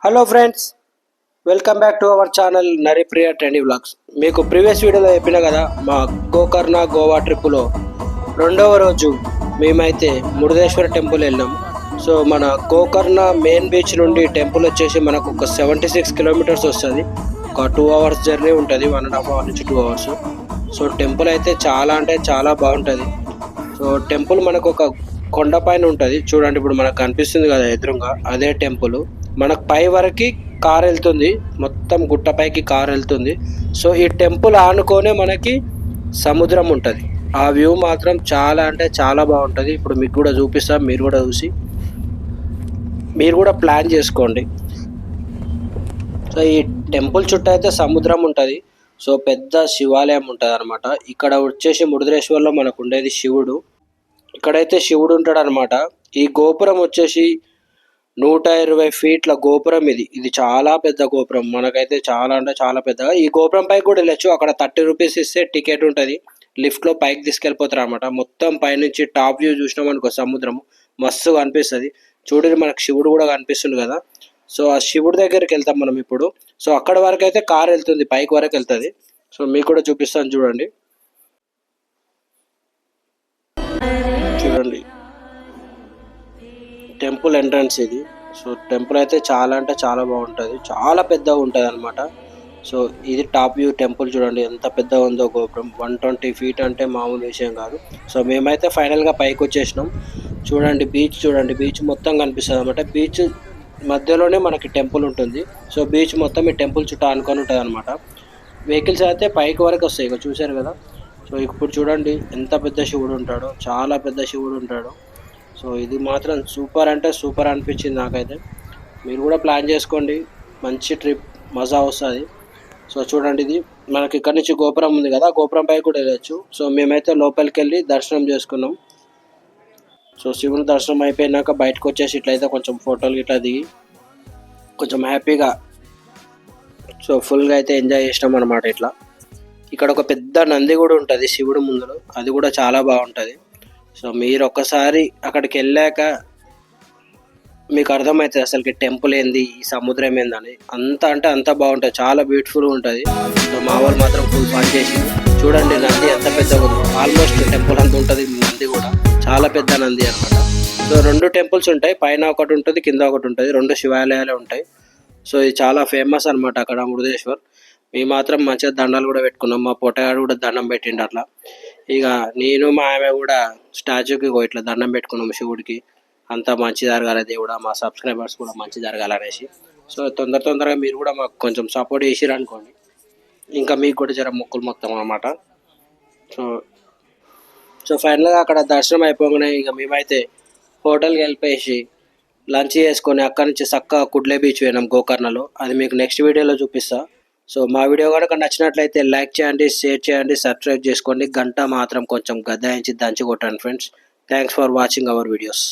Hello friends, welcome back to our channel Naripriya trendy vlogs. మీకు previous వీడియోలో చెప్పిన కదా, మా గోకర్ణ గోవా ట్రిప్పులో రెండవ రోజు మేమైతే మురుదేశ్వర టెంపుల్ వెళ్ళాం. సో మన గోకర్ణ మెయిన్ బీచ్ నుండి టెంపుల్ వచ్చేసి మనకు ఒక 76 కిలోమీటర్స్ వస్తుంది. ఒక 2 అవర్స్ జర్నీ ఉంటుంది, 1.5 అవర్ నుంచి 2 అవర్స్. సో టెంపుల్ అయితే చాలా అంటే చాలా బాగుంటుంది. సో టెంపుల్ మనకు ఒక కొండ పైన ఉంటుంది చూడండి. ఇప్పుడు మనకు కనిపిస్తుంది కదా ఎదురుగా, అదే టెంపుల్. మనకు పై వరకు కార్ వెళ్తుంది, మొత్తం గుట్టపైకి కార్ వెళ్తుంది. సో ఈ టెంపుల్ ఆనుకొనే మనకి సముద్రం ఉంటుంది. ఆ వ్యూ మాత్రం చాలా అంటే చాలా బాగుంటుంది. ఇప్పుడు మీకు కూడా చూపిస్తాం, మీరు కూడా చూసి మీరు కూడా ప్లాన్ చేసుకోండి. సో ఈ టెంపుల్ చుట్టూ అయితే సముద్రం ఉంటుంది. సో పెద్ద శివాలయం ఉంటుంది అనమాట. ఇక్కడ వచ్చేసి మురుదేశ్వర్లో మనకు ఉండేది శివుడు. ఇక్కడైతే శివుడు ఉంటాడు అనమాట. ఈ గోపురం వచ్చేసి 120 ఫీట్ల గోపురం. ఇది చాలా పెద్ద గోపురం. మనకైతే చాలా అంటే చాలా పెద్దగా. ఈ గోపురం పైకి కూడా వెళ్ళచ్చు. అక్కడ 30 రూపీస్ ఇస్తే టికెట్ ఉంటుంది. లిఫ్ట్లో పైకి తీసుకెళ్ళిపోతారు అనమాట. మొత్తం పైనుంచి టాప్ వ్యూ చూసినాం అనుకో, సముద్రం మస్తుగా అనిపిస్తుంది. చూడండి, మనకు శివుడు కూడా కనిపిస్తుంది కదా. సో ఆ శివుడి దగ్గరికి వెళ్తాం మనం ఇప్పుడు. సో అక్కడ వరకు అయితే కార్ వెళ్తుంది, పైకి వరకు వెళ్తుంది. సో మీకు కూడా చూపిస్తాను చూడండి. చూడండి టెంపుల్ ఎంట్రన్స్ ఇది. సో టెంపుల్ అయితే చాలా అంటే చాలా బాగుంటుంది, చాలా పెద్దగా ఉంటుంది అనమాట. సో ఇది టాప్ వ్యూ టెంపుల్. చూడండి ఎంత పెద్దగా ఉందో గోపురం. 120 ఫీట్ అంటే మామూలు విషయం కాదు. సో మేమైతే ఫైనల్గా పైకి వచ్చేసినాం. చూడండి బీచ్, చూడండి బీచ్ మొత్తం కనిపిస్తుంది అనమాట. బీచ్ మధ్యలోనే మనకి టెంపుల్ ఉంటుంది. సో బీచ్ మొత్తం ఈ టెంపుల్ చుట్టూ ఆనుకొని ఉంటుంది అనమాట. వెహికల్స్ అయితే పైకి వరకు వస్తాయి, ఇక చూశారు కదా. సో ఇప్పుడు చూడండి ఎంత పెద్ద శివుడు ఉంటాడో, చాలా పెద్ద శివుడు ఉంటాడు. సో ఇది మాత్రం సూపర్ అంటే సూపర్ అనిపించింది నాకైతే. మీరు కూడా ప్లాన్ చేసుకోండి, మంచి ట్రిప్, మజా వస్తుంది. సో చూడండి, ఇది మనకి ఇక్కడ నుంచి గోపురం ఉంది కదా, గోపురం పై కూడా వెళ్ళచ్చు. సో మేమైతే లోపలికి వెళ్ళి దర్శనం చేసుకున్నాం. సో శివుని దర్శనం అయిపోయినాక బయటకు వచ్చేసి ఇట్లయితే కొంచెం ఫోటోలు ఇట్లా దిగి కొంచెం హ్యాపీగా, సో ఫుల్గా అయితే ఎంజాయ్ చేసినాం అనమాట. ఇట్లా ఇక్కడ ఒక పెద్ద నంది కూడా ఉంటుంది శివుడు ముందులో, అది కూడా చాలా బాగుంటుంది. సో మీరు ఒక్కసారి అక్కడికి వెళ్ళాక మీకు అర్థమవుతుంది అసలుకి టెంపుల్ ఏంది, ఈ సముద్రం ఏందని. అంత అంటే అంత బాగుంటుంది, చాలా బ్యూటిఫుల్గా ఉంటుంది. సో మా వాళ్ళు మాత్రం ఫుల్ ఫన్ చేసి చూడండి నంది ఎంత పెద్దగా ఉందో. ఆల్మోస్ట్ టెంపుల్ అంత ఉంటుంది నంది కూడా, చాలా పెద్ద నంది అనమాట. సో 2 టెంపుల్స్ ఉంటాయి, పైన ఒకటి ఉంటుంది, కింద ఒకటి ఉంటుంది. 2 శివాలయాలు ఉంటాయి. సో ఇది చాలా ఫేమస్ అనమాట అక్కడ మురుదేశ్వర్. మేము మాత్రం మంచిగా దండాలు కూడా పెట్టుకున్నాం. మా పొట్టగాడు కూడా దండం పెట్టిండు అట్లా. ఇక నేను మా ఆమె కూడా స్టాచ్యూకి ఇట్లా దండం పెట్టుకున్నాము శివుడికి. అంతా మంచి జరగాలి దేవుడా, మా సబ్స్క్రైబర్స్ కూడా మంచి జరగాలనేసి. సో తొందరగా మీరు కూడా మాకు కొంచెం సపోర్ట్ చేసిరు అనుకోండి, ఇంకా మీకు కూడా జర మొక్కులు మొత్తం అనమాట. సో ఫైనల్గా అక్కడ దర్శనం అయిపోగానే ఇక మేమైతే హోటల్కి వెళ్ళిపోయేసి లంచ్ చేసుకొని అక్కడ నుంచి చక్కగా కుడ్లే బీచ్ పోయినాం గోకర్ణలో. అది మీకు నెక్స్ట్ వీడియోలో చూపిస్తా. సో మా వీడియో కనుక నచ్చినట్లయితే లైక్ చేయండి, షేర్ చేయండి, సబ్స్క్రైబ్ చేసుకోండి. గంట మాత్రం కొంచెం గద్దాయించి దంచి కొట్టండి friends. Thanks for watching our videos.